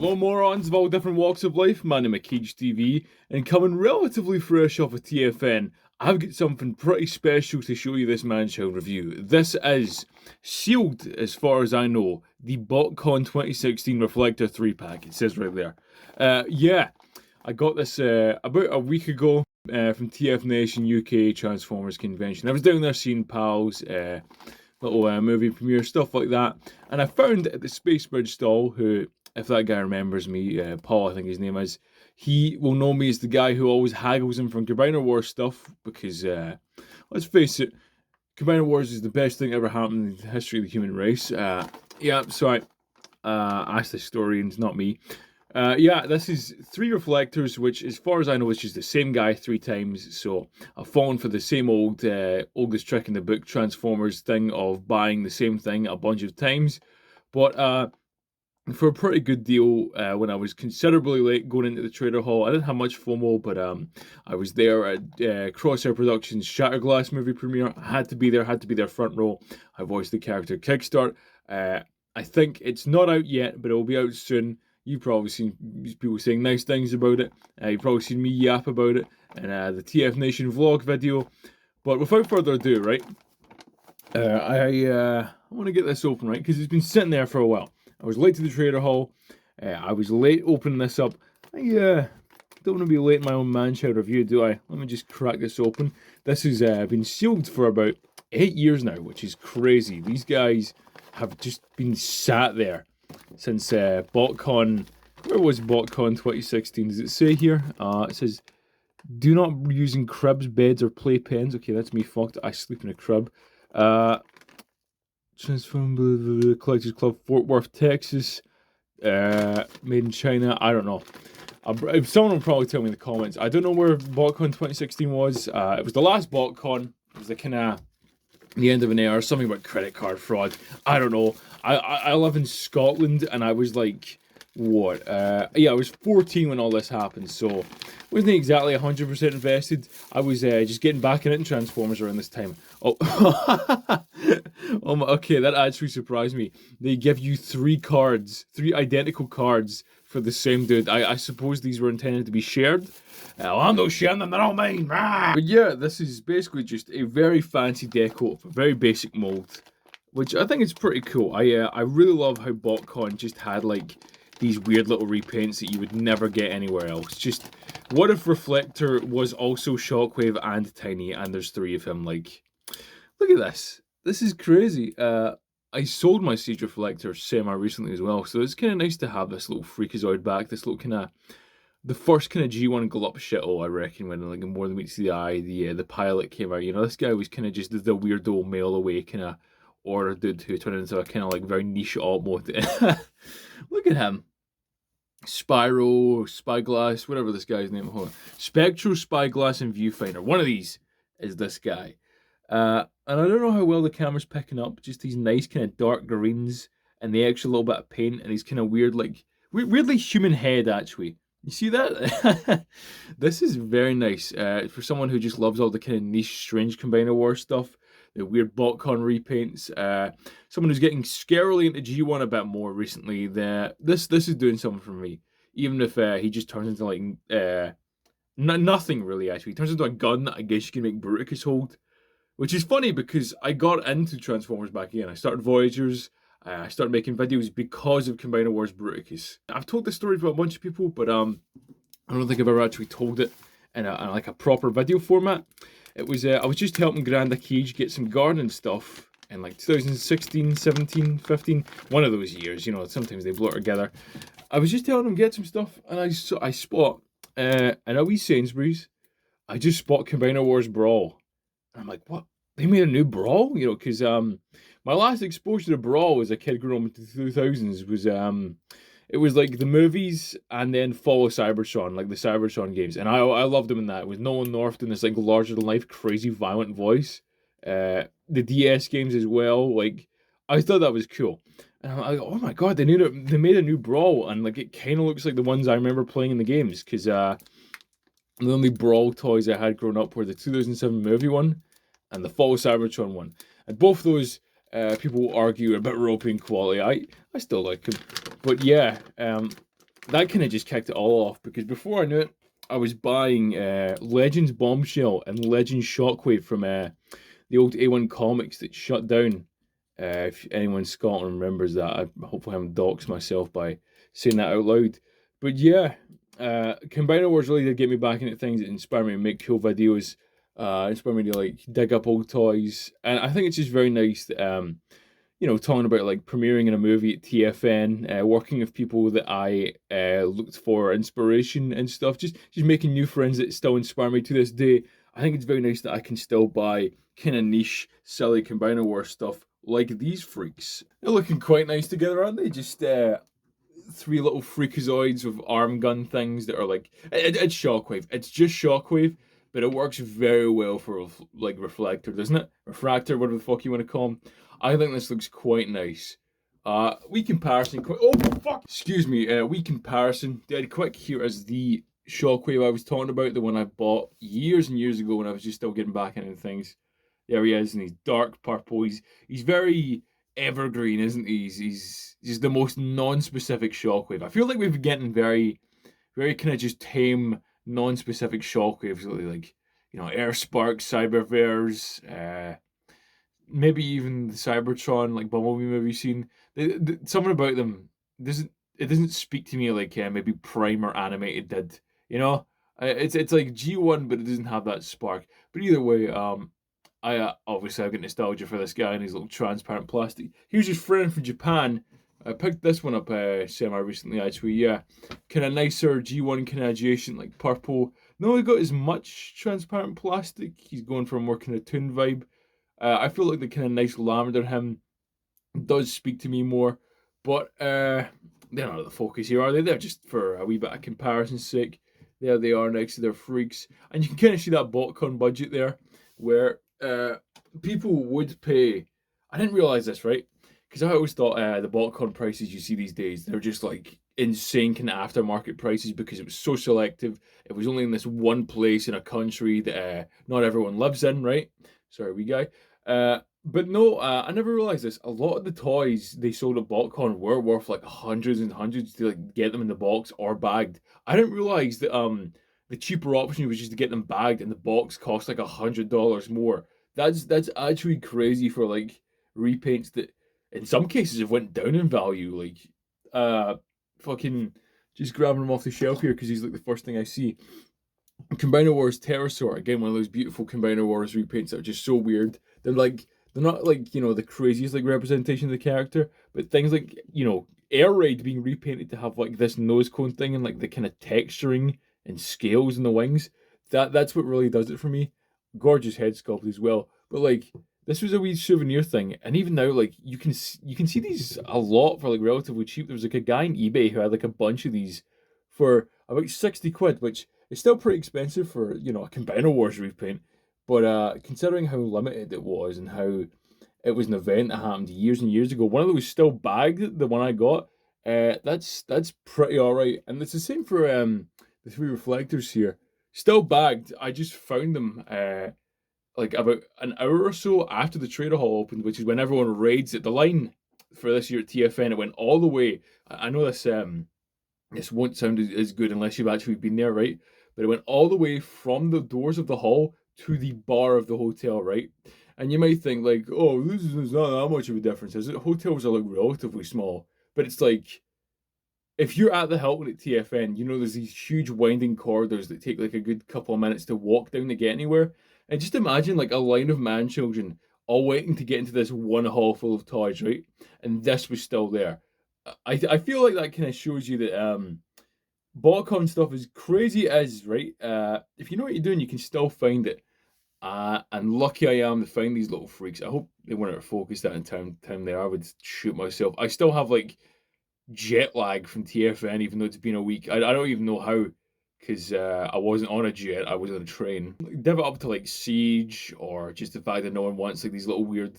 Hello morons of all different walks of life, my name is Keej TV, and coming relatively fresh off of TFN, I've got something pretty special to show you this Manchild review. This is sealed, as far as I know, the BOTCON 2016 Reflector 3-pack. It says right there. Yeah, I got this about a week ago from TFNation UK Transformers Convention. I was down there seeing pals, little movie premiere, stuff like that, and I found at the Space Bridge stall, who, if that guy remembers me, Paul I think his name is, he will know me as the guy who always haggles him from Combiner Wars stuff, because, let's face it, Combiner Wars is the best thing ever happened in the history of the human race. Yeah, so I asked the historians, not me. Yeah, this is 3 reflectors, which, as far as I know, is just the same guy 3 times, so I've fallen for the same oldest trick in the book Transformers thing of buying the same thing a bunch of times, but, for a pretty good deal, when I was considerably late going into the trader hall. I didn't have much FOMO, but I was there at Crosshair Productions' Shatterglass movie premiere. I had to be there front row. I voiced the character Kickstart. I think it's not out yet, but it will be out soon. You've probably seen people saying nice things about it. You've probably seen me yap about it in the TFNation vlog video. But without further ado, right, I want to get this open, right, because it's been sitting there for a while. I was late to the trader hall. I was late opening this up. I don't want to be late in my own Manchild review, do I? Let me just crack this open. This has been sealed for about 8 years now, which is crazy. These guys have just been sat there since BOTCON. Where was BOTCON 2016? Does it say here? It says, do not using cribs, beds, or playpens. Okay, that's me fucked. I sleep in a crib. Transform Collectors Club, Fort Worth, Texas. Made in China. I don't know. Someone will probably tell me in the comments. I don't know where BOTCON 2016 was. It was the last BOTCON. It was the kind of the end of an era. Something about credit card fraud. I don't know. I live in Scotland, and I was like, what? Yeah, I was 14 when all this happened, so wasn't exactly 100% invested. I was just getting back in Transformers around this time. Oh, okay, that actually surprised me. They give you 3 cards, 3 identical cards for the same dude. I suppose these were intended to be shared. Well, I'm not sharing them, they're all mine. But yeah, this is basically just a very fancy deco of a very basic mold, which I think is pretty cool. I really love how BOTCON just had like these weird little repaints that you would never get anywhere else. Just, what if Reflector was also Shockwave and Tiny, and there's 3 of him? Like, look at this. This is crazy. I sold my Siege Reflector semi-recently as well, so it's kind of nice to have this little Freakazoid back, this little kind of, the first kind of G1 Glup shittle, I reckon, when like More Than Meets the Eye, the pilot came out. You know, this guy was kind of just the weirdo mail away kind of order dude who turned into a kind of like very niche alt mode. Look at him. Spyro, Spyglass, whatever this guy's name. Hold on. Spectro, Spyglass, and Viewfinder. One of these is this guy. And I don't know how well the camera's picking up. Just these nice kind of dark greens and the extra little bit of paint and these kind of weird, like, weirdly human head, actually. You see that? This is very nice. For someone who just loves all the kind of niche, strange Combiner Wars stuff. The weird BOTCON repaints. Someone who's getting scarily into G1 a bit more recently. This is doing something for me. Even if he just turns into like nothing really. Actually, he turns into a gun that I guess you can make Bruticus hold, which is funny because I got into Transformers back again. I started Voyagers. I started making videos because of Combiner Wars Bruticus. I've told this story to a bunch of people, but I don't think I've ever actually told it in like a proper video format. It was, I was just helping Granda Keej get some gardening stuff in like 2016, 17, 15, one of those years, you know, sometimes they blur together. I was just helping him get some stuff, and I spot, in a wee Sainsbury's, I just spot Combiner Wars Brawl. And I'm like, what? They made a new Brawl? You know, because my last exposure to Brawl as a kid growing up in the 2000s was, it was like the movies and then Follow Cybertron, like the Cybertron games. And I loved them in that. It was Nolan North in this like larger-than-life, crazy, violent voice. The DS games as well. Like, I thought that was cool. And I'm like, oh my god, they made a new Brawl. And like, it kind of looks like the ones I remember playing in the games. Because the only Brawl toys I had growing up were the 2007 movie one and the Follow Cybertron one. And both those people will argue are a bit ropey in quality. I still like them. But yeah, that kind of just kicked it all off, because before I knew it, I was buying Legends Bombshell and Legends Shockwave from the old A1 Comics that shut down. If anyone in Scotland remembers that, I hopefully haven't doxed myself by saying that out loud. But yeah, Combiner Wars really did get me back into things. It inspired me to make cool videos. Inspired me to like dig up old toys, and I think it's just very nice that talking about like premiering in a movie at TFN, working with people that I looked for inspiration and stuff, just making new friends that still inspire me to this day. I think it's very nice that I can still buy kind of niche, silly Combiner War stuff like these freaks. They're looking quite nice together, aren't they? Just three little freakazoids with arm gun things that are like it's Shockwave. It's just Shockwave, but it works very well for like Reflector, doesn't it? Refractor, whatever the fuck you want to call them. I think this looks quite nice. Wee comparison. Oh fuck! Excuse me. Wee comparison. Dead quick. Here is the Shockwave I was talking about, the one I bought years and years ago when I was just still getting back into things. There he is, and he's dark purple. He's very evergreen, isn't he? He's the most non-specific Shockwave. I feel like we've been getting very, very kind of just tame, non-specific Shockwaves, like Air Spark, Cyberverse, maybe even the Cybertron, like Bumblebee movie scene. Something about them doesn't speak to me like maybe Prime or Animated did. It's like G1, but it doesn't have that spark. But either way, obviously I've got nostalgia for this guy and his little transparent plastic. He was his friend from Japan. I picked this one up semi recently actually. Yeah, kind of nicer G1 kind of adjacent, like purple. No, he got as much transparent plastic. He's going for a more kind of toon vibe. I feel like the kind of nice lavender him does speak to me more, but they're not the focus here, are they? They're just for a wee bit of comparison's sake. There they are next to their freaks, and you can kind of see that BOTCON budget there, where people would pay. I didn't realize this, right? Because I always thought the BOTCON prices you see these days, they're just like insane kind of aftermarket prices because it was so selective. It was only in this one place in a country that not everyone lives in, right? Sorry, wee guy. But no, I never realized this. A lot of the toys they sold at BotCon were worth like hundreds and hundreds to like get them in the box or bagged. I didn't realize that the cheaper option was just to get them bagged, and the box cost like $100 more. That's actually crazy for like repaints that in some cases have went down in value. Like fucking just grabbing them off the shelf here because he's like the first thing I see. Combiner Wars Pterosaur, again, one of those beautiful Combiner Wars repaints that are just so weird. They're not like, the craziest like representation of the character, but things like, Air Raid being repainted to have like this nose cone thing and like the kind of texturing and scales in the wings. That's what really does it for me. Gorgeous head sculpt as well. But like this was a wee souvenir thing, and even now, like you can see these a lot for like relatively cheap. There was like a guy on eBay who had like a bunch of these for about 60 quid, which is still pretty expensive for a Combiner Wars repaint. But considering how limited it was and how it was an event that happened years and years ago, one of those still bagged, the one I got. That's pretty alright, and it's the same for the three reflectors here, still bagged. I just found them like about an hour or so after the trader hall opened, which is when everyone raids it. The line for this year at TFN, it went all the way. I know this won't sound as good unless you've actually been there, right? But it went all the way from the doors of the hall to the bar of the hotel, right? And you might think like, oh, this is not that much of a difference, is it? Hotels are like relatively small, but it's like if you're at the Hilton at TFN, there's these huge winding corridors that take like a good couple of minutes to walk down to get anywhere. And just imagine like a line of man children all waiting to get into this one hall full of toys, right? And this was still there. I feel like that kind of shows you that BotCon stuff, is crazy as right. If you know what you're doing, you can still find it. And lucky I am to find these little freaks. I hope they weren't focused that in time there. I would shoot myself. I still have like jet lag from TFN, even though it's been a week. I don't even know how, because I wasn't on a jet. I was on a train. Div it up to like Siege, or just the fact that no one wants like these little weird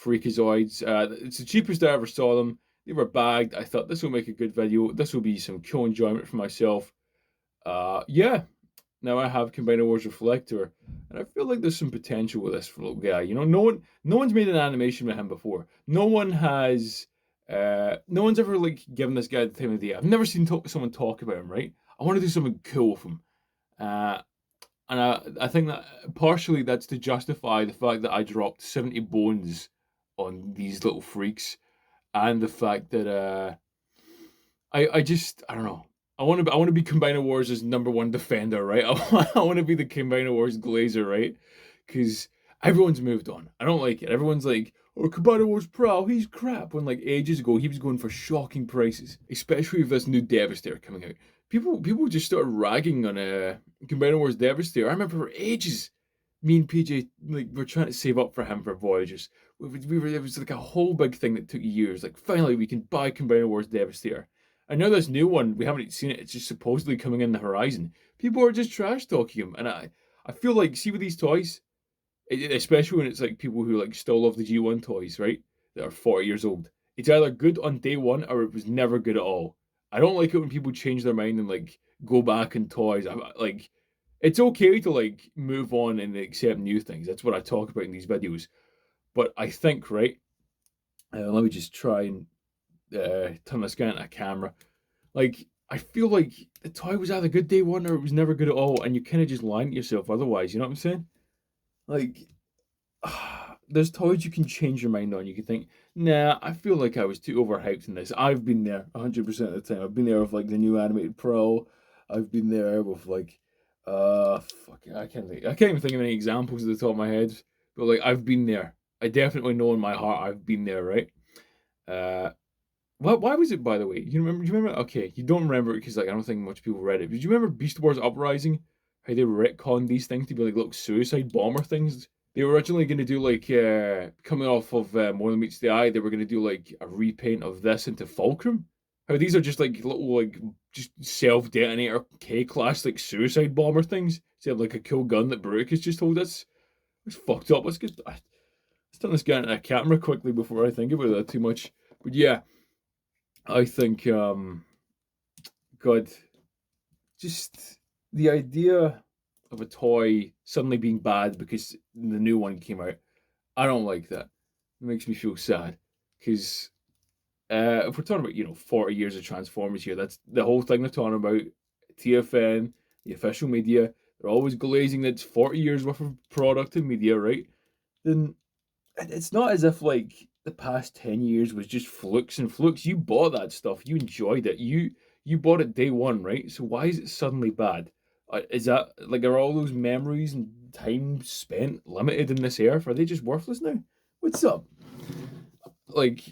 freakazoids. It's the cheapest I ever saw them. They were bagged. I thought this will make a good video. This will be some cool enjoyment for myself. Yeah. Now I have Combiner Wars Reflector, and I feel like there's some potential with this little guy. No one's made an animation with him before. No one has No one's ever like given this guy the time of day. I've never seen someone talk about him, right? I want to do something cool with him. And I think that partially that's to justify the fact that I dropped 70 bones on these little freaks, and the fact that I don't know. I want to be Combiner Wars' #1 defender, right? I want to be the Combiner Wars Glazer, right? Because everyone's moved on. I don't like it. Everyone's like, "Oh, Combiner Wars Pro, he's crap." When like ages ago he was going for shocking prices, especially with this new Devastator coming out. People just started ragging on Combiner Wars Devastator. I remember for ages, me and PJ like were trying to save up for him for Voyagers. It was like a whole big thing that took years. Like finally we can buy Combiner Wars Devastator. I know this new one, we haven't seen it, it's just supposedly coming in the horizon. People are just trash talking him. And I feel like, see with these toys, especially when it's like people who like still love the G1 toys, right? That are 40 years old. It's either good on day one or it was never good at all. I don't like it when people change their mind and like go back in toys. Like, it's okay to like move on and accept new things. That's what I talk about in these videos. But I think, right? Let me just try and turn this guy into a camera. Like, I feel like the toy was either good day one or it was never good at all, and you kind of just lying to yourself otherwise. You know what I'm saying? Like, there's toys you can change your mind on. You can think, nah, I feel like I was too overhyped in this. I've been there 100% of the time. I've been there with like the new animated Pro. I've been there with like, fuck, I can't even think of any examples at the top of my head. But like, I've been there. I definitely know in my heart I've been there, right? Uh, why was it, by the way? You remember? Do you remember? Okay, you don't remember it because like I don't think much people read it. But do you remember Beast Wars Uprising? How they retconned these things to be like little suicide bomber things. They were originally going to do like coming off of More Than Meets the Eye. They were going to do like a repaint of this into Fulcrum. How these are just like little like just self detonator K class like suicide bomber things. Instead of like a cool gun that Baruch has just told us. It's fucked up. Let's turn this guy into a camera quickly before I think about that too much. But yeah. I think, God, just the idea of a toy suddenly being bad because the new one came out, I don't like that. It makes me feel sad. Because if we're talking about, 40 years of Transformers here, that's the whole thing they're talking about. TFN, the official media, they're always glazing that it's 40 years worth of product and media, right? Then it's not as if like the past 10 years was just flukes and flukes. You bought that stuff, you enjoyed it, you bought it day one, right? So why is it suddenly bad? Is that like, are all those memories and time spent limited in this earth? Are they just worthless now? What's up? Like,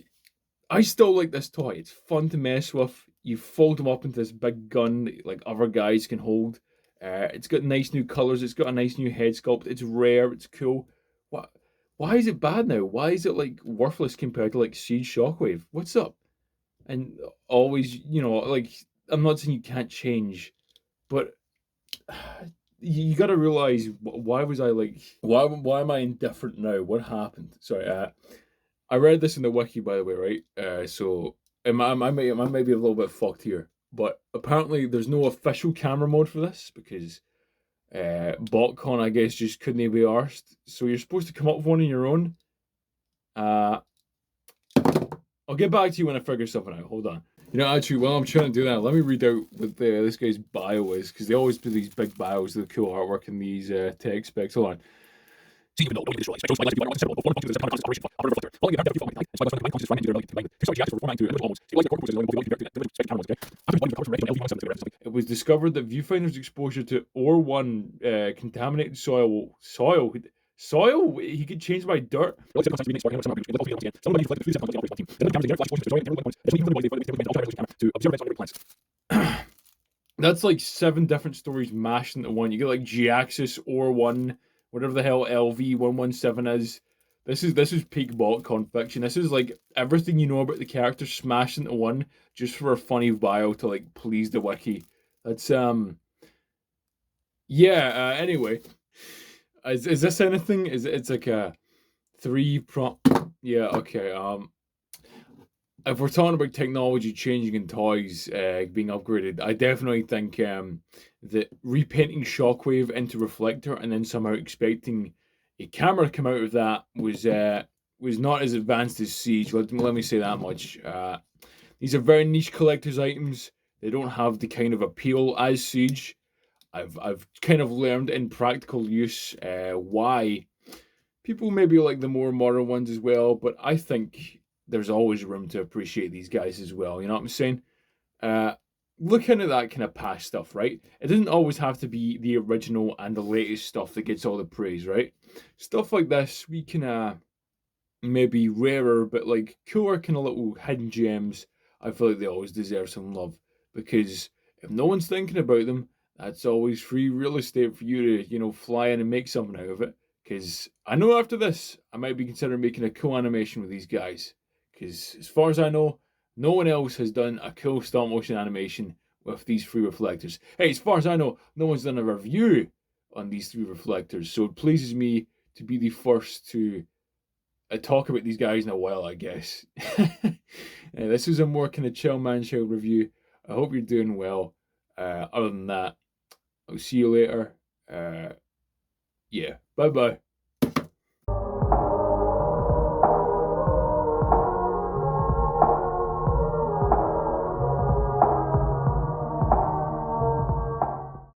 I still like this toy. It's fun to mess with. You fold them up into this big gun that, like, other guys can hold. It's got nice new colors. It's got a nice new head sculpt. It's rare. It's cool. What? Why is it bad now? Why is it like worthless compared to like Siege Shockwave? What's up? And always, like, I'm not saying you can't change, but you got to realize, why was I like, why am I indifferent now? What happened? Sorry, I read this in the wiki, by the way, right? So I might be a little bit fucked here, but apparently there's no official camera mode for this because BOTCON, I guess, just couldn't be arsed. So you're supposed to come up with one on your own. I'll get back to you when I figure something out. Hold on. Actually, while I'm trying to do that, let me read out what this guy's bio is, because they always do these big bios with the cool artwork and these tech specs. Hold on. It was discovered that viewfinders' exposure to OR1 contaminated soil. He could change my dirt. That's like 7 different stories mashed into one. You get like G-Axis, OR1, whatever the hell LV117 is. This is peak BotCon fiction. This is like everything you know about the character smashed into one just for a funny bio to like please the wiki. That's yeah. Anyway, is this anything? It's like a 3 prompt? Yeah. Okay. If we're talking about technology changing and toys being upgraded, I definitely think that repainting Shockwave into Reflector and then somehow expecting a camera to come out of that was was not as advanced as Siege. Let me say that much. These are very niche collector's items. They don't have the kind of appeal as Siege. I've kind of learned in practical use why people maybe like the more modern ones as well, but I think there's always room to appreciate these guys as well. You know what I'm saying? Uh, Looking at that kind of past stuff, right? It doesn't always have to be the original and the latest stuff that gets all the praise, right? Stuff like this, we can maybe rarer, but like cooler kind of little hidden gems. I feel like they always deserve some love because if no one's thinking about them, that's always free real estate for you to, fly in and make something out of it. Because I know after this, I might be considering making a cool animation with these guys. Because as far as I know, no one else has done a cool stop motion animation with these three reflectors. Hey, as far as I know, no one's done a review on these three reflectors. So it pleases me to be the first to talk about these guys in a while, I guess. This is a more kind of chill Manchild review. I hope you're doing well. Other than that, I'll see you later. Yeah, bye bye.